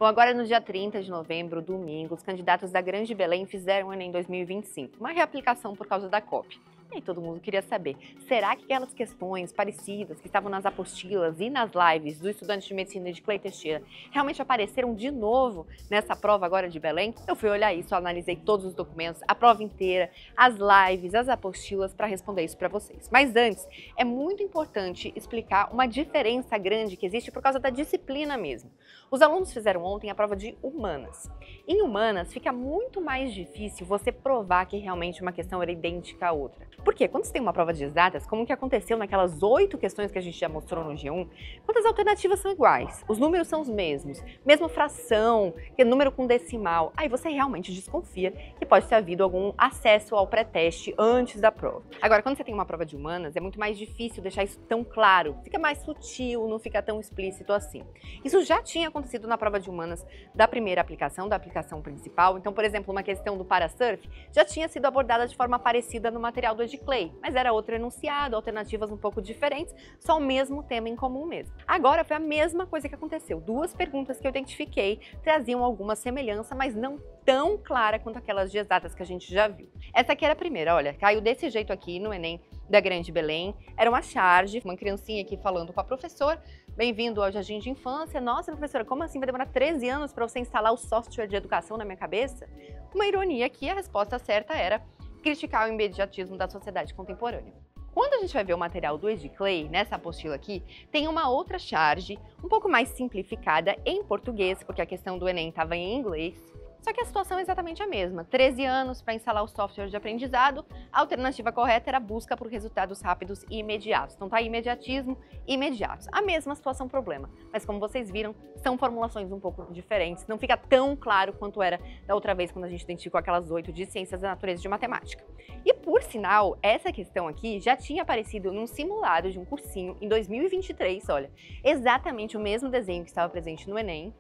Bom, agora no dia 30 de novembro, domingo, os candidatos da Grande Belém fizeram o Enem 2025, uma reaplicação por causa da COP. E aí todo mundo queria saber, será que aquelas questões parecidas que estavam nas apostilas e nas lives do estudante de medicina de Clay Teixeira realmente apareceram de novo nessa prova agora de Belém? Eu fui olhar isso, analisei todos os documentos, a prova inteira, as lives, as apostilas para responder isso para vocês. Mas antes, é muito importante explicar uma diferença grande que existe por causa da disciplina mesmo. Os alunos fizeram ontem a prova de humanas. Em humanas, fica muito mais difícil você provar que realmente uma questão era idêntica à outra. Porque quando você tem uma prova de exatas, como que aconteceu naquelas 8 questões que a gente já mostrou no G1, quantas alternativas são iguais? Os números são os mesmos, mesma fração, que é número com decimal. Aí você realmente desconfia que pode ter havido algum acesso ao pré-teste antes da prova. Agora, quando você tem uma prova de humanas, é muito mais difícil deixar isso tão claro, fica mais sutil, não fica tão explícito assim. Isso já tinha acontecido na prova de humanas da primeira aplicação, da aplicação principal. Então, por exemplo, uma questão do Parasurf já tinha sido abordada de forma parecida no material do Clay, mas era outro enunciado, alternativas um pouco diferentes, só o mesmo tema em comum mesmo. Agora foi a mesma coisa que aconteceu. Duas perguntas que eu identifiquei traziam alguma semelhança, mas não tão clara quanto aquelas de exatas que a gente já viu. Essa aqui era a primeira, olha, caiu desse jeito aqui no Enem da Grande Belém. Era uma charge, uma criancinha aqui falando com a professora, bem-vindo ao jardim de infância. Nossa, professora, como assim vai demorar 13 anos para você instalar o software de educação na minha cabeça? Uma ironia que a resposta certa era criticar o imediatismo da sociedade contemporânea. Quando a gente vai ver o material do Ed Clay, nessa apostila aqui, tem uma outra charge, um pouco mais simplificada em português, porque a questão do Enem estava em inglês. Só que a situação é exatamente a mesma. 13 anos para instalar o software de aprendizado, a alternativa correta era a busca por resultados rápidos e imediatos. Então tá aí imediatismo e imediatos. A mesma situação, problema. Mas como vocês viram, são formulações um pouco diferentes. Não fica tão claro quanto era da outra vez quando a gente identificou aquelas 8 de ciências da natureza e de matemática. E por sinal, essa questão aqui já tinha aparecido num simulado de um cursinho em 2023, olha, exatamente o mesmo desenho que estava presente no Enem.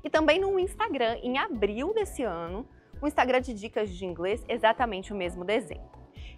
E também no Instagram, em abril desse ano, um Instagram de dicas de inglês, exatamente o mesmo desenho.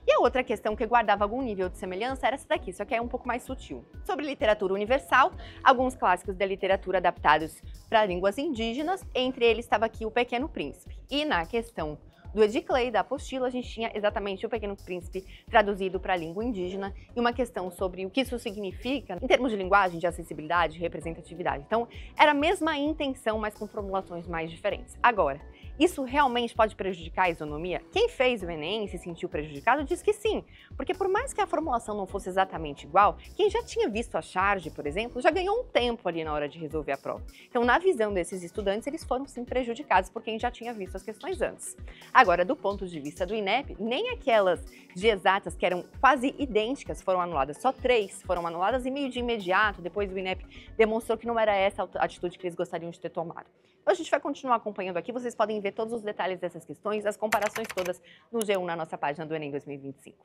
E a outra questão que guardava algum nível de semelhança era essa daqui, só que é um pouco mais sutil. Sobre literatura universal, alguns clássicos da literatura adaptados para línguas indígenas, entre eles estava aqui o Pequeno Príncipe. E na questão do Ed Clay, da apostila, a gente tinha exatamente o Pequeno Príncipe traduzido para a língua indígena e uma questão sobre o que isso significa em termos de linguagem, de acessibilidade, representatividade. Então, era a mesma intenção, mas com formulações mais diferentes. Agora, isso realmente pode prejudicar a isonomia? Quem fez o Enem e se sentiu prejudicado diz que sim, porque por mais que a formulação não fosse exatamente igual, quem já tinha visto a charge, por exemplo, já ganhou um tempo ali na hora de resolver a prova. Então, na visão desses estudantes, eles foram sim prejudicados por quem já tinha visto as questões antes. Agora, do ponto de vista do INEP, nem aquelas de exatas que eram quase idênticas foram anuladas, só 3 foram anuladas e meio de imediato, depois o INEP demonstrou que não era essa a atitude que eles gostariam de ter tomado. Então a gente vai continuar acompanhando aqui, vocês podem ver todos os detalhes dessas questões, as comparações todas no G1 na nossa página do Enem 2025.